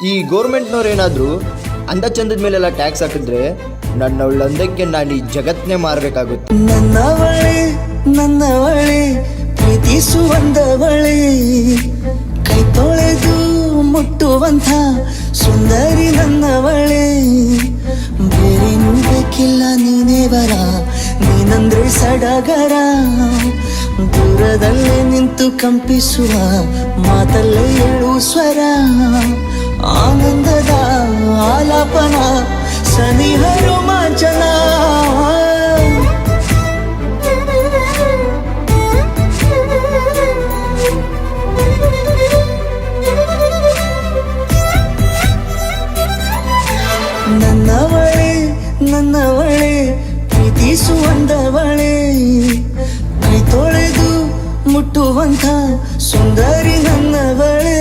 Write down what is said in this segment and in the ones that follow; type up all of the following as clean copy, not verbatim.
ಈ ಗೌರ್ಮೆಂಟ್ನವ್ರು ಏನಾದರೂ ಅಂದ ಚಂದದ ಮೇಲೆಲ್ಲ ಟ್ಯಾಕ್ಸ್ ಹಾಕಿದ್ರೆ ನನ್ನವಳಂದಕ್ಕೆ ನಾನು ಈ ಜಗತ್ತನ್ನೇ ಮಾರಬೇಕಾಗುತ್ತೆ. ನನ್ನವಳೆ ಪ್ರೀತಿಸುವಂದವಳೆ, ಕೈ ತೊಳೆದು ಮುಟ್ಟುವಂಥ ಸುಂದರಿ ನನ್ನವಳೆ. ಬೇರೇನೂ ಬೇಕಿಲ್ಲ ನೀನೇ ಬರ, ನೀನಂದ್ರೆ ಸಡಗರ. ದೂರದಲ್ಲೇ ನಿಂತು ಕಂಪಿಸುವ ಮಾತಲ್ಲೇ ಏಳು ಸ್ವರ. ಆನಂದದ ಆಲಾಪನ ಸನಿಹ ರೋಮಾಂಚನ. ನನ್ನವಳೆ ಪ್ರೀತಿಸುವಂದವಳೆ, ಕೈ ತೊಳೆದು ಮುಟ್ಟುವಂಥ ಸುಂದರಿ ನನ್ನವಳೆ.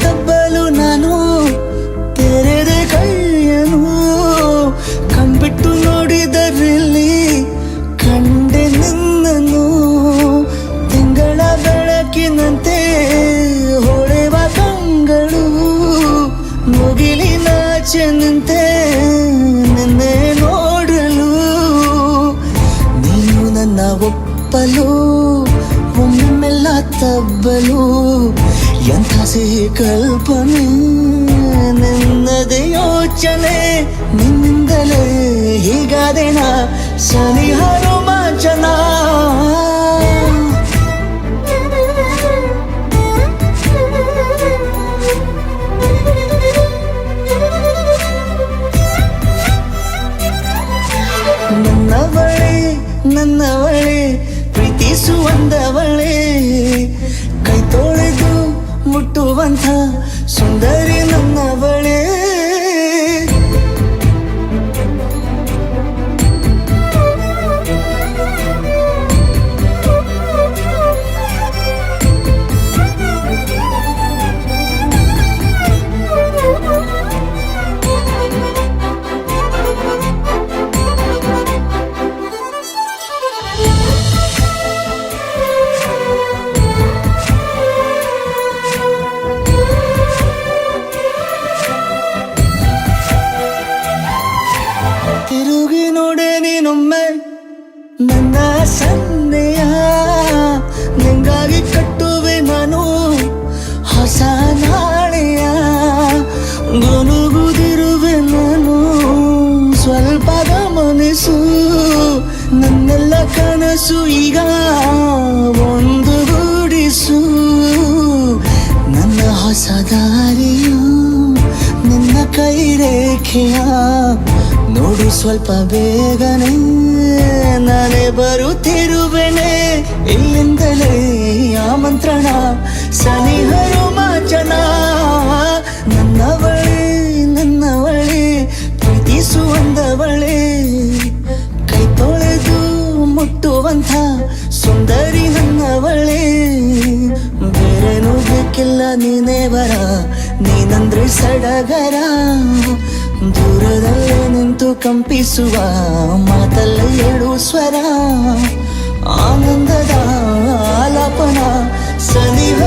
ತಬ್ಬಲು ನಾನು ತೆರೆದೆ ಕೈಯನು, ಕಂಬಿಟ್ಟು ನೋಡಿದರಲ್ಲಿ ಕಂಡೆ ನಿನ್ನನು. ತಿಂಗಳ ಬೆಳಕಿನಂತೆ ಹೊಳೆವ ಕಂಗಳು, ಮುಗಿಲಿನಾಚೆ ನಿಂತೆ ನಿನ್ನೆ ನೋಡಲು. ನೀನು ನನ್ನ ಒಪ್ಪಲು ಒಮ್ಮೆಲ್ಲ ತಬ್ಬಲು, ಎಂಥ ಸಿಹಿ ಕಲ್ಪನೆ ನಿನ್ನದೇ ಯೋಚನೆ. ನಿನ್ನಿಂದಲೇ ಹೀಗಾದೆನ ಸನಿಹ ರೋಮಾಂಚನ. ನನ್ನವಳೆ ಪ್ರೀತಿಸುವಂದವಳೆ, ಕೈ ತೊಳೆದು ಮುಟ್ಟುವಂಥ ಸುಂದರಿ ನನ್ನವಳೆ. ತಿರುಗಿ ನೋಡೆ ನೀನೊಮ್ಮೆ ನನ್ನ ಸನ್ನೆಯ, ನಿಂಗಾಗಿ ಕಟ್ಟುವೆ ನಾನು ಹೊಸ ನಾಳೆಯ. ಗುನುಗುದಿರುವೆ ನಾನು ಸ್ವಲ್ಪ ಗಮನಿಸು, ನನ್ನೆಲ್ಲ ಕನಸು ಈಗ ಒಂದು ಗೂಡಿಸು. ನನ್ನ ಹೊಸ ದಾರಿಯು ನಿನ್ನ ಕೈ ರೇಖೆಯ ನೋಡು ಸ್ವಲ್ಪ ಬೇಗನೆ, ನಾನೇ ಬರುತ್ತಿರುವೆನೆ. ಇಲ್ಲಿಂದಲೇ ಆಮಂತ್ರಣ ಸನಿಹ ರೋಮಾಂಚನ. ನನ್ನವಳೆ ಪ್ರೀತಿಸುವಂದವಳೆ, ಕೈ ತೊಳೆದು ಮುಟ್ಟುವಂಥ ಸುಂದರಿ ನನ್ನವಳೆ. ಬೇರೇನೂ ಬೇಕಿಲ್ಲ ನೀನೇ ಬರ, ನೀನಂದ್ರೆ ಸಡಗರ. ದೂರದಲ್ಲೇ ನಿಂತು ಕಂಪಿಸುವ ಮಾತಲ್ಲೇ ಏಳು ಸ್ವರ. ಆನಂದದ ಆಲಾಪನ ಸನಿಹ